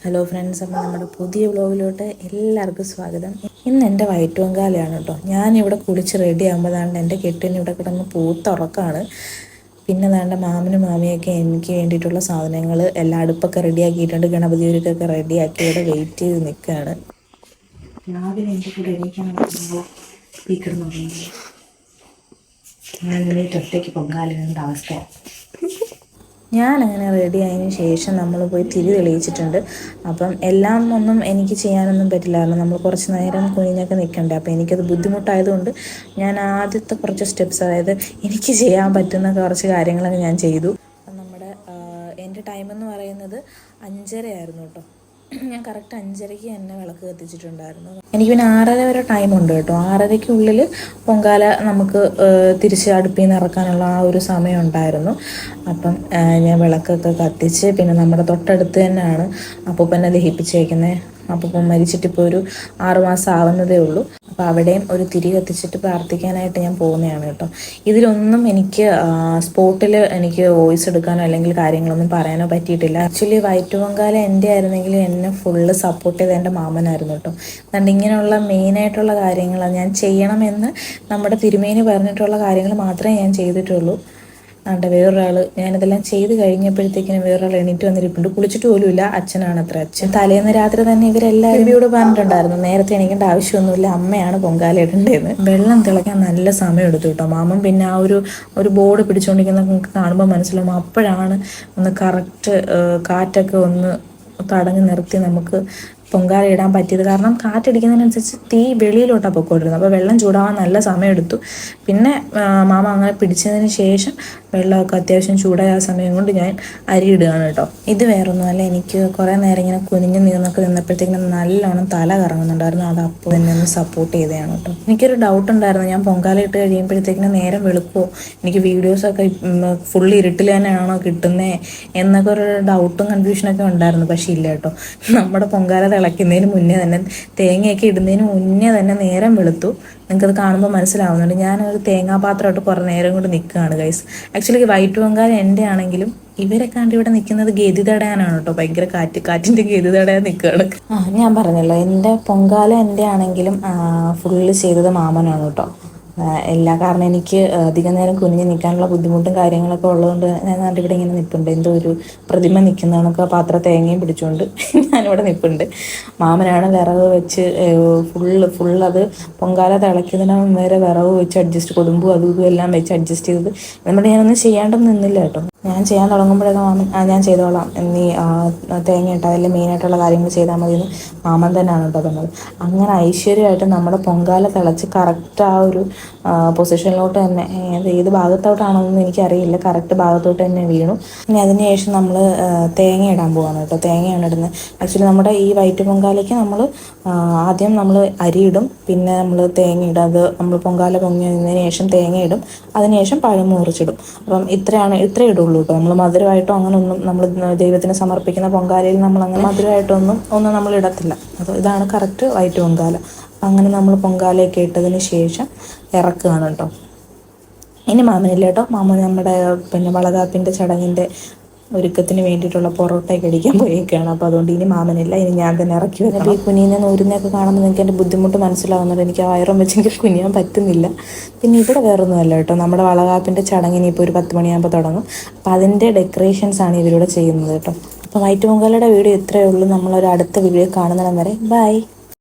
Hello friends, അപ്പോൾ നമ്മുടെ പുതിയ വ്ലോഗിലോട്ട് എല്ലാവർക്കും സ്വാഗതം. ഇന്ന് എൻ്റെ വയറ്റുവങ്കാലയാണ് കേട്ടോ. ഞാനിവിടെ കുളിച്ച് റെഡി ആകുമ്പോൾ എൻ്റെ കെട്ടിന് ഇവിടെ കിടന്ന് പൂത്തുറക്കാണ്. പിന്നെ മാമനും മാമിയൊക്കെ എനിക്ക് വേണ്ടിയിട്ടുള്ള സാധനങ്ങൾ എല്ലാം അടുപ്പൊക്കെ റെഡിയാക്കിയിട്ടുണ്ട്. ഗണപതി ഒരുക്കൊക്കെ റെഡിയാക്കി ഇവിടെ വെയിറ്റ് ചെയ്ത് നിൽക്കുകയാണ്. രാവിലെ എൻ്റെ കൂടെ എണീക്കാൻ ഞാൻ ഒറ്റയ്ക്ക് പൊങ്കാലിടേണ്ട അവസ്ഥയാണ്. ഞാനങ്ങനെ റെഡി ആയതിനു ശേഷം നമ്മൾ പോയി തിരി തെളിയിച്ചിട്ടുണ്ട്. അപ്പം എല്ലാം ഒന്നും എനിക്ക് ചെയ്യാനൊന്നും പറ്റില്ലായിരുന്നു. നമ്മൾ കുറച്ച് നേരം കുനിഞ്ഞൊക്കെ നിൽക്കണ്ടേ. അപ്പോൾ എനിക്കത് ബുദ്ധിമുട്ടായതുകൊണ്ട് ഞാൻ ആദ്യത്തെ കുറച്ച് സ്റ്റെപ്സ്, അതായത് എനിക്ക് ചെയ്യാൻ പറ്റുന്ന കുറച്ച് കാര്യങ്ങളൊക്കെ ഞാൻ ചെയ്തു. അപ്പം എൻ്റെ ടൈമെന്ന് പറയുന്നത് 5:30 ആയിരുന്നു കേട്ടോ. ഞാൻ കറക്റ്റ് 5:30 തന്നെ വിളക്ക് കത്തിച്ചിട്ടുണ്ടായിരുന്നു. എനിക്ക് പിന്നെ 6:30 വരെ ടൈമുണ്ട് കേട്ടോ. 6:30-ക്കുള്ളിൽ പൊങ്കാല നമുക്ക് തിരിച്ച് അടുപ്പിൽ നിന്ന് ഇറക്കാനുള്ള ആ ഒരു സമയം ഉണ്ടായിരുന്നു. അപ്പം ഞാൻ വിളക്കൊക്കെ കത്തിച്ച്, പിന്നെ നമ്മുടെ തൊട്ടടുത്ത് തന്നെയാണ് അപ്പൂപ്പനെ ദഹിപ്പിച്ചേക്കുന്നത്. അപ്പൂപ്പൻ മരിച്ചിട്ടിപ്പോൾ ഒരു 6 മാസം ആവുന്നതേ ഉള്ളൂ. അപ്പോൾ അവിടെയും ഒരു തിരി കത്തിച്ചിട്ട് പ്രാർത്ഥിക്കാനായിട്ട് ഞാൻ പോകുന്നതാണ് കേട്ടോ. ഇതിലൊന്നും എനിക്ക് സ്പോട്ടിൽ എനിക്ക് വോയിസ് എടുക്കാനോ അല്ലെങ്കിൽ കാര്യങ്ങളൊന്നും പറയാനോ പറ്റിയിട്ടില്ല. ആക്ച്വലി വയറ്റുപൊങ്കാല എൻ്റെ ആയിരുന്നെങ്കിൽ എന്നെ ഫുള്ള് സപ്പോർട്ട് ചെയ്ത് എൻ്റെ മാമനായിരുന്നു കേട്ടോ. അതുകൊണ്ട് ഇങ്ങനെയുള്ള മെയിനായിട്ടുള്ള കാര്യങ്ങൾ ഞാൻ ചെയ്യണമെന്ന് നമ്മുടെ തിരുമേനി പറഞ്ഞിട്ടുള്ള കാര്യങ്ങൾ മാത്രമേ ഞാൻ ചെയ്തിട്ടുള്ളൂ. വേറൊരാൾ ഞാനിതെല്ലാം ചെയ്ത് കഴിഞ്ഞപ്പോഴത്തേക്കിനും വേറൊരാൾ എണീറ്റ് വന്നിരിപ്പുണ്ട്. കുളിച്ചിട്ട് പോലുമില്ല. അച്ഛനാണ് അത്ര. അച്ഛൻ തലേന്ന് രാത്രി തന്നെ ഇവരെല്ലാവരും ഇവിടെ പറഞ്ഞിട്ടുണ്ടായിരുന്നു, നേരത്തെ എണീക്കേണ്ട ആവശ്യമൊന്നുമില്ല, അമ്മയാണ് പൊങ്കാല ഇടേണ്ടതെന്ന്. വെള്ളം തിളയ്ക്കാൻ നല്ല സമയം എടുത്തു കേട്ടോ. മാമൻ പിന്നെ ആ ഒരു ബോർഡ് പിടിച്ചുകൊണ്ടിരിക്കുന്ന കാണുമ്പോൾ മനസ്സിലാവും. അപ്പോഴാണ് ഒന്ന് കറക്റ്റ് കാറ്റൊക്കെ ഒന്ന് തടഞ്ഞു നിർത്തി നമുക്ക് പൊങ്കാല ഇടാൻ പറ്റിയത്. കാരണം കാറ്റടിക്കുന്നതിനനുസരിച്ച് തീ വെളിയിലോട്ടാണ് പൊയ്ക്കൊണ്ടിരുന്നത്. അപ്പോൾ വെള്ളം ചൂടാവാൻ നല്ല സമയമെടുത്തു. പിന്നെ മാമ അങ്ങനെ പിടിച്ചതിന് ശേഷം വെള്ളമൊക്കെ അത്യാവശ്യം ചൂടായ ആ സമയം കൊണ്ട് ഞാൻ അരി ഇടുകയാണ് കേട്ടോ. ഇത് വേറൊന്നുമല്ല, എനിക്ക് കുറേ നേരം ഇങ്ങനെ കുനിഞ്ഞ് നിന്നപ്പോഴത്തേക്കും നല്ലോണം തല കറങ്ങുന്നുണ്ടായിരുന്നു. അത് അപ്പോൾ തന്നെ ഒന്ന് സപ്പോർട്ട് ചെയ്തതാണ് കേട്ടോ. എനിക്കൊരു ഡൗട്ട് ഉണ്ടായിരുന്നു, ഞാൻ പൊങ്കാല ഇട്ട് കഴിയുമ്പോഴത്തേക്കിനും നേരം വെളുക്കുമോ, എനിക്ക് വീഡിയോസൊക്കെ ഫുള്ള് ഇരുട്ടിൽ തന്നെയാണോ കിട്ടുന്നത് എന്നൊക്കെ ഒരു ഡൗട്ടും കൺഫ്യൂഷനൊക്കെ ഉണ്ടായിരുന്നു. പക്ഷേ ഇല്ല കേട്ടോ. നമ്മുടെ പൊങ്കാല തിളയ്ക്കുന്നതിന് മുന്നേ തന്നെ, തേങ്ങയൊക്കെ ഇടുന്നതിന് മുന്നേ തന്നെ നേരം വെളുത്തു. നിങ്ങൾക്കത് കാണുമ്പോൾ മനസ്സിലാവുന്നുണ്ട്. ഞാനൊരു തേങ്ങാപാത്രമായിട്ട് കുറേ നേരം കൊണ്ട് നിൽക്കുകയാണ് ഗൈസ്. ആക്ച്വലി വൈറ്റ് പൊങ്കാല എൻ്റെ ആണെങ്കിലും ഇവരെ കണ്ട് ഇവിടെ നിൽക്കുന്നത് ഗതി തടയാനാണ് കേട്ടോ. ഭയങ്കര കാറ്റിൻ്റെ ഗതി തടയാൻ നിൽക്കുകയാണ്. ഞാൻ പറഞ്ഞല്ലോ, എൻ്റെ പൊങ്കാല എൻ്റെ ആണെങ്കിലും ഫുള്ള് ചെയ്തത് മാമനാണ് കേട്ടോ. കാരണം എനിക്ക് അധികം നേരം കുനിഞ്ഞ് നിൽക്കാനുള്ള ബുദ്ധിമുട്ടും കാര്യങ്ങളൊക്കെ ഉള്ളതുകൊണ്ട് ഞാൻ ഇവിടെ ഇങ്ങനെ നിൽപ്പുണ്ട്. എന്തോ ഒരു പ്രതിമ നിൽക്കുന്നതൊക്കെ പാത്രം തേങ്ങയും പിടിച്ചുകൊണ്ട് ഞാനിവിടെ നിൽപ്പുണ്ട്. മാമനാണ് വിറക് വെച്ച് ഫുള്ളത് പൊങ്കാല തിളയ്ക്കുന്നതിന് വരെ വിറക് വെച്ച് അഡ്ജസ്റ്റ്, കൊടുമ്പും അതും ഇതും എല്ലാം വെച്ച് അഡ്ജസ്റ്റ് ചെയ്തത്. എന്നിട്ട് ഞാനൊന്നും ചെയ്യാണ്ടൊന്നും നിന്നില്ല കേട്ടോ. ഞാൻ ചെയ്യാൻ തുടങ്ങുമ്പോഴൊക്കെ മാമൻ ഞാൻ ചെയ്തോളാം, നീ തേങ്ങ ഇട്ട അതിൽ മെയിനായിട്ടുള്ള കാര്യങ്ങൾ ചെയ്താൽ മതി എന്ന് മാമൻ തന്നെയാണ് കേട്ടോ തന്നത്. അങ്ങനെ ഐശ്വര്യമായിട്ട് നമ്മുടെ പൊങ്കാല തിളച്ച് കറക്റ്റ് ആ ഒരു പൊസിഷനിലോട്ട് തന്നെ, ഏത് ഭാഗത്തോട്ടാണോന്നും എനിക്കറിയില്ല, കറക്റ്റ് ഭാഗത്തോട്ട് തന്നെ വീണു. ഇനി അതിന് ശേഷം നമ്മൾ തേങ്ങ ഇടാൻ പോവാണ് കേട്ടോ. തേങ്ങയാണ് ഇടുന്നത്. ആക്ച്വലി നമ്മുടെ ഈ വൈറ്റ് പൊങ്കാലയ്ക്ക് നമ്മൾ ആദ്യം നമ്മൾ അരി ഇടും, പിന്നെ നമ്മൾ തേങ്ങ ഇടും. അത് നമ്മൾ പൊങ്കാല പൊങ്ങിയതിന് ശേഷം തേങ്ങ ഇടും, അതിനുശേഷം പഴം മുറിച്ചിടും. അപ്പം ഇത്രേ ഇടുള്ളൂ കേട്ടോ. നമ്മൾ മധുരമായിട്ടോ അങ്ങനെ ഒന്നും, നമ്മൾ ദൈവത്തിന് സമർപ്പിക്കുന്ന പൊങ്കാലയിൽ നമ്മൾ അങ്ങനെ മധുരമായിട്ടൊന്നും നമ്മൾ ഇടത്തില്ല. ഇതാണ് കറക്റ്റ് വൈറ്റ് പൊങ്കാല. അങ്ങനെ നമ്മൾ പൊങ്കാലയൊക്കെ ഇട്ടതിന് ശേഷം ഇറക്കുകയാണ് കേട്ടോ. ഇനി മാമനില്ല കേട്ടോ. മാമൻ നമ്മുടെ പിന്നെ വളകാപ്പിൻ്റെ ചടങ്ങിൻ്റെ ഒരുക്കത്തിന് വേണ്ടിയിട്ടുള്ള പൊറോട്ടയൊക്കെ അടിക്കാൻ പോയേക്കാണ്. അപ്പോൾ അതുകൊണ്ട് ഇനി മാമനില്ല, ഇനി ഞാൻ തന്നെ ഇറക്കി വെക്കണം. ഈ കുനിയുന്ന നൂരുന്നൊക്കെ കാണുമ്പോൾ നിങ്ങൾക്ക് എൻ്റെ ബുദ്ധിമുട്ട് മനസ്സിലാവുന്നുണ്ട്. എനിക്ക് വയറും വെച്ചെങ്കിൽ കുനിയാൻ പറ്റുന്നില്ല. പിന്നെ ഇവിടെ വേറൊന്നുമല്ല കേട്ടോ, നമ്മുടെ വളകാപ്പിൻ്റെ ചടങ്ങിന് ഇപ്പോൾ ഒരു 10 മണിയാകുമ്പോൾ തുടങ്ങും. അപ്പോൾ അതിൻ്റെ ഡെക്കറേഷൻസാണ് ഇവരിവിടെ ചെയ്യുന്നത് കേട്ടോ. അപ്പോൾ വൈറ്റ് പൊങ്കാലയുടെ വീഡിയോ ഇത്രയേ ഉള്ളൂ. നമ്മളൊരു അടുത്ത വീഡിയോ കാണുന്നിടം വരെ ബൈ.